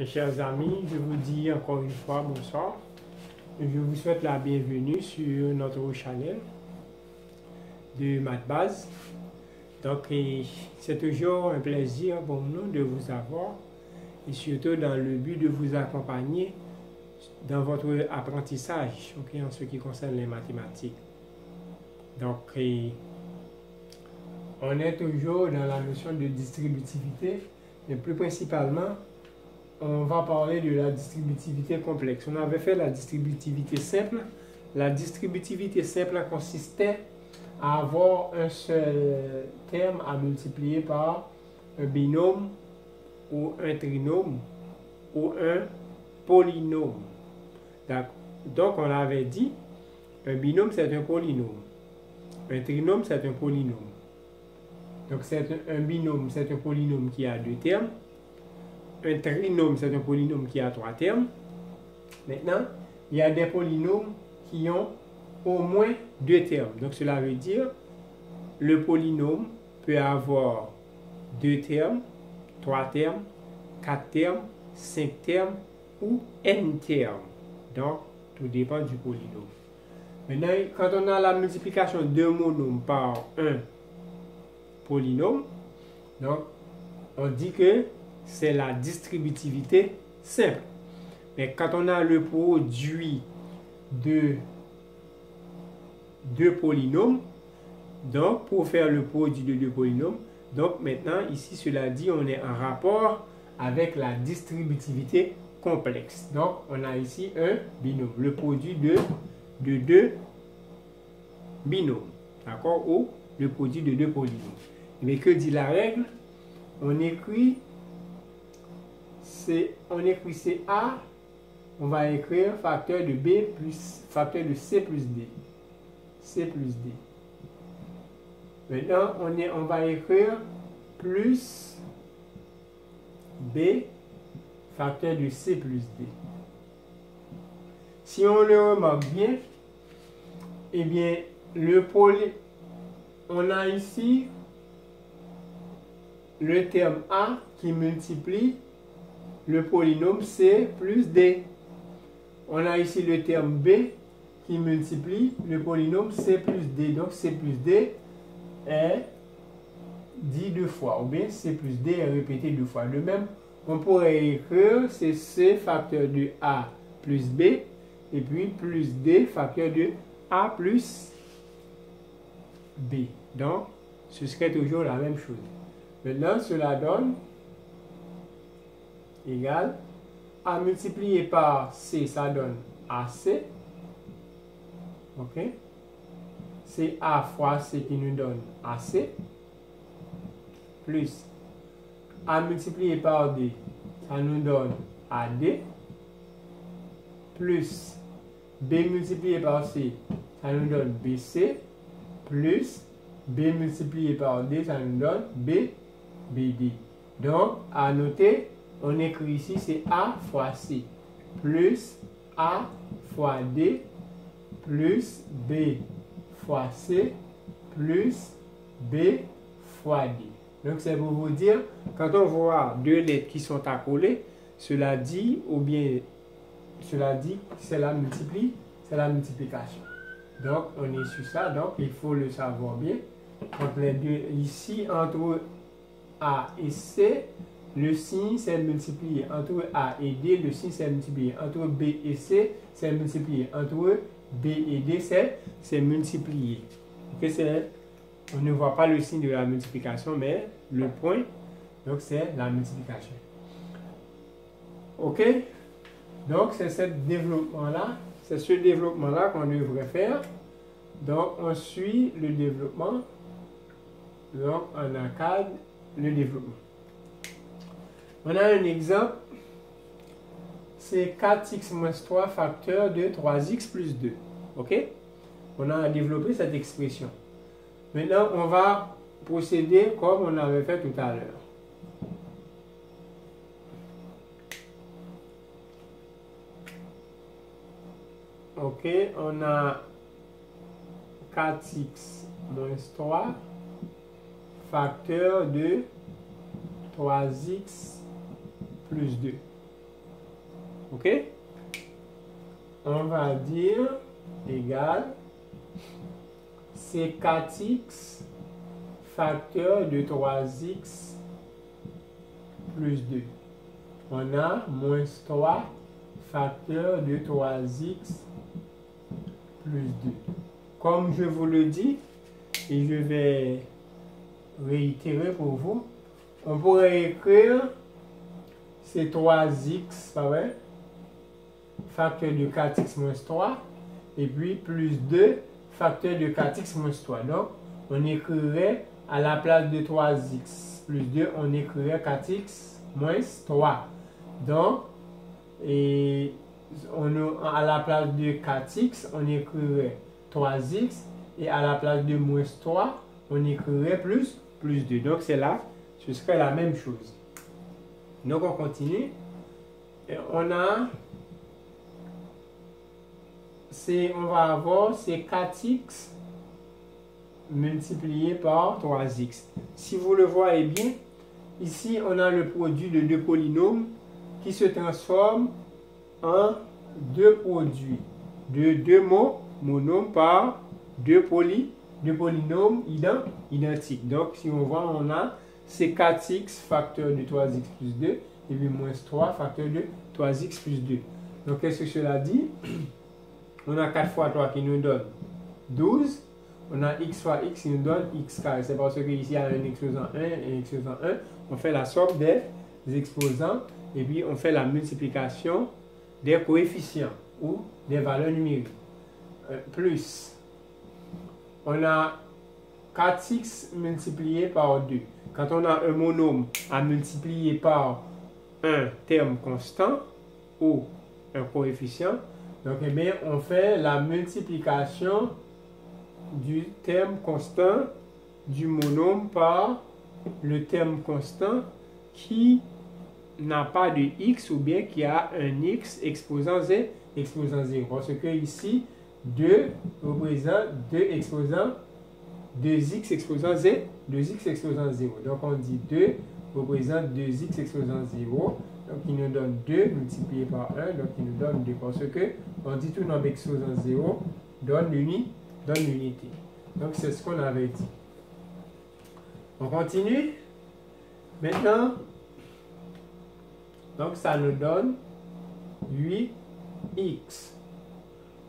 Mes chers amis, je vous dis encore une fois bonsoir. Je vous souhaite la bienvenue sur notre channel de MathBase. Donc, c'est toujours un plaisir pour nous de vous avoir et surtout dans le but de vous accompagner dans votre apprentissage, en ce qui concerne les mathématiques. Donc, on est toujours dans la notion de distributivité, mais plus principalement, on va parler de la distributivité complexe. On avait fait la distributivité simple. La distributivité simple consistait à avoir un seul terme à multiplier par un binôme ou un trinôme ou un polynôme. Donc, on avait dit, un binôme, c'est un polynôme. Un trinôme, c'est un polynôme. Donc, c'est un binôme, c'est un polynôme qui a deux termes. Un trinôme, c'est un polynôme qui a trois termes. Maintenant, il y a des polynômes qui ont au moins deux termes. Donc, cela veut dire le polynôme peut avoir deux termes, trois termes, quatre termes, cinq termes ou n termes. Donc, tout dépend du polynôme. Maintenant, quand on a la multiplication d'un monôme par un polynôme, donc, on dit que c'est la distributivité simple. Mais quand on a le produit de deux polynômes, donc pour faire le produit de deux polynômes, donc maintenant ici cela dit on est en rapport avec la distributivité complexe. Donc on a ici un binôme, le produit de deux binômes, d'accord, ou le produit de deux polynômes. Mais que dit la règle? On écrit CA, on va écrire facteur de B plus facteur de C plus D. C plus D. Maintenant, on va écrire plus B facteur de C plus D. Si on le remarque bien, eh bien, on a ici le terme A qui multiplie le polynôme C plus D. On a ici le terme B qui multiplie le polynôme C plus D. Donc C plus D est dit deux fois, ou bien C plus D est répété deux fois. De même, on pourrait écrire c'est C facteur de A plus B, et puis plus D facteur de A plus B. Donc, ce serait toujours la même chose. Maintenant, cela donne égal A multiplié par C, ça donne AC. Ok? C'est A fois C qui nous donne AC. Plus A multiplié par D, ça nous donne AD. Plus B multiplié par C, ça nous donne BC. Plus B multiplié par D, ça nous donne BD. Donc, à noter, on écrit ici, c'est A fois C, plus A fois D, plus B fois C, plus B fois D. Donc, c'est pour vous dire, quand on voit deux lettres qui sont accolées, cela dit, c'est la multiplication. Donc, on est sur ça, donc il faut le savoir bien. Entre les deux, ici, entre A et C, le signe c'est multiplié. Entre A et D, le signe c'est multiplié. Entre B et C, c'est multiplié. Entre B et D, c'est multiplié. Okay, on ne voit pas le signe de la multiplication, mais le point, donc c'est la multiplication. Ok? Donc c'est ce développement-là qu'on devrait faire. Donc on suit le développement. Donc on encadre le développement. On a un exemple, c'est 4x moins 3 facteur de 3x plus 2. Ok? On a développé cette expression. Maintenant, on va procéder comme on avait fait tout à l'heure. Ok, on a 4x moins 3 facteur de 3x plus 2. Ok? On va dire égal, c'est 4x facteur de 3x plus 2. On a moins 3 facteur de 3x plus 2. Comme je vous le dis, et je vais réitérer pour vous, on pourrait écrire c'est 3x, pas vrai? Facteur de 4x moins 3, et puis plus 2 facteur de 4x moins 3. Donc, on écrirait à la place de 3x plus 2, on écrirait 4x moins 3. Donc, et à la place de 4x, on écrirait 3x, et à la place de moins 3, on écrirait plus 2. Donc, c'est là, ce serait la même chose. Donc, on continue. Et on va avoir c'est 4x multiplié par 3x. Si vous le voyez bien, ici, on a le produit de deux polynômes qui se transforment en deux produits de deux monômes par deux polynômes identiques. Donc, si on voit, on a c'est 4x facteur de 3x plus 2 et puis moins 3 facteur de 3x plus 2. Donc, qu'est-ce que cela dit? On a 4 fois 3 qui nous donne 12. On a x fois x qui nous donne x carré. C'est parce que ici, il y a un exposant 1 et un exposant 1. On fait la somme des exposants et puis on fait la multiplication des coefficients ou des valeurs numériques. Plus, on a 4x multiplié par 2. Quand on a un monôme à multiplier par un terme constant ou un coefficient, donc eh bien, on fait la multiplication du terme constant du monôme par le terme constant qui n'a pas de x ou bien qui a un x exposant 0. Parce que ici, 2 représente 2x exposant 0. Donc on dit 2 représente 2x exposant 0. Donc il nous donne 2 multiplié par 1. Donc il nous donne 2 parce que on dit tout nombre exposant 0 donne l'unité. Donc c'est ce qu'on avait dit. On continue. Maintenant, donc ça nous donne 8x.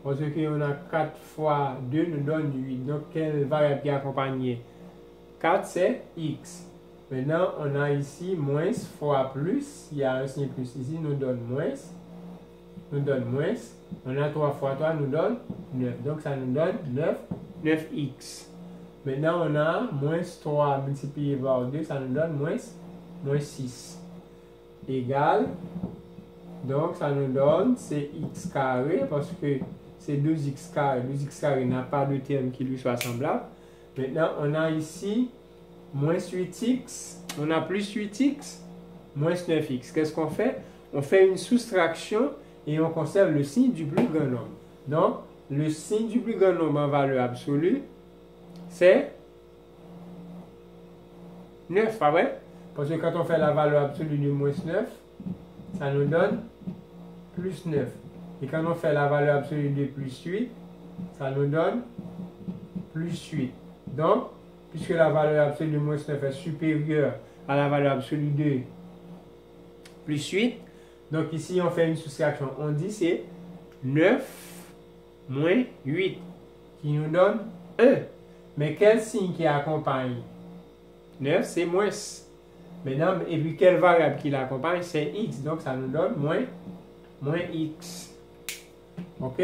Parce qu'on a 4 fois 2 nous donne 8. Donc quelle variable qui est accompagnée? 4 c'est x. Maintenant on a ici moins fois plus. Il y a un signe plus ici, nous donne moins. On a 3 fois 3 nous donne 9. Donc ça nous donne 9x. Maintenant on a moins 3 multiplié par 2, ça nous donne moins 6. Égal. Donc ça nous donne c'est x carré parce que c'est 2x carré. 2x carré n'a pas de terme qui lui soit semblable. Maintenant on a ici moins 8x. On a plus 8x, moins 9x. Qu'est-ce qu'on fait? On fait une soustraction et on conserve le signe du plus grand nombre. Donc, le signe du plus grand nombre en valeur absolue, c'est 9, pas vrai? Parce que quand on fait la valeur absolue de moins 9, ça nous donne plus 9. Et quand on fait la valeur absolue de plus 8, ça nous donne plus 8. Donc, puisque la valeur absolue de moins 9 est supérieure à la valeur absolue de plus 8, donc ici on fait une soustraction. On dit c'est 9 moins 8 qui nous donne 1. Mais quel signe qui accompagne 9? C'est moins. Maintenant, et puis quelle variable qui l'accompagne? C'est x. Donc ça nous donne moins x. Ok?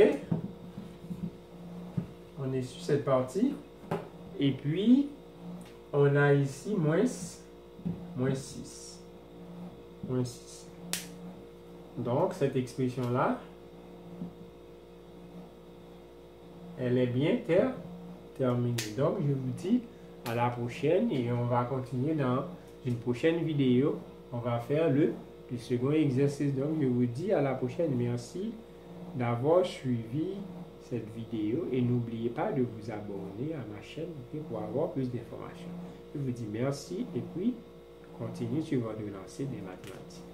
On est sur cette partie. Et puis, on a ici moins 6. Moins 6. Donc, cette expression-là, elle est bien terminée. Donc, je vous dis à la prochaine et on va continuer dans une prochaine vidéo. On va faire le second exercice. Donc, je vous dis à la prochaine. Merci d'avoir suivi cette vidéo et n'oubliez pas de vous abonner à ma chaîne pour avoir plus d'informations. Je vous dis merci et puis continuez sur votre lancée des mathématiques.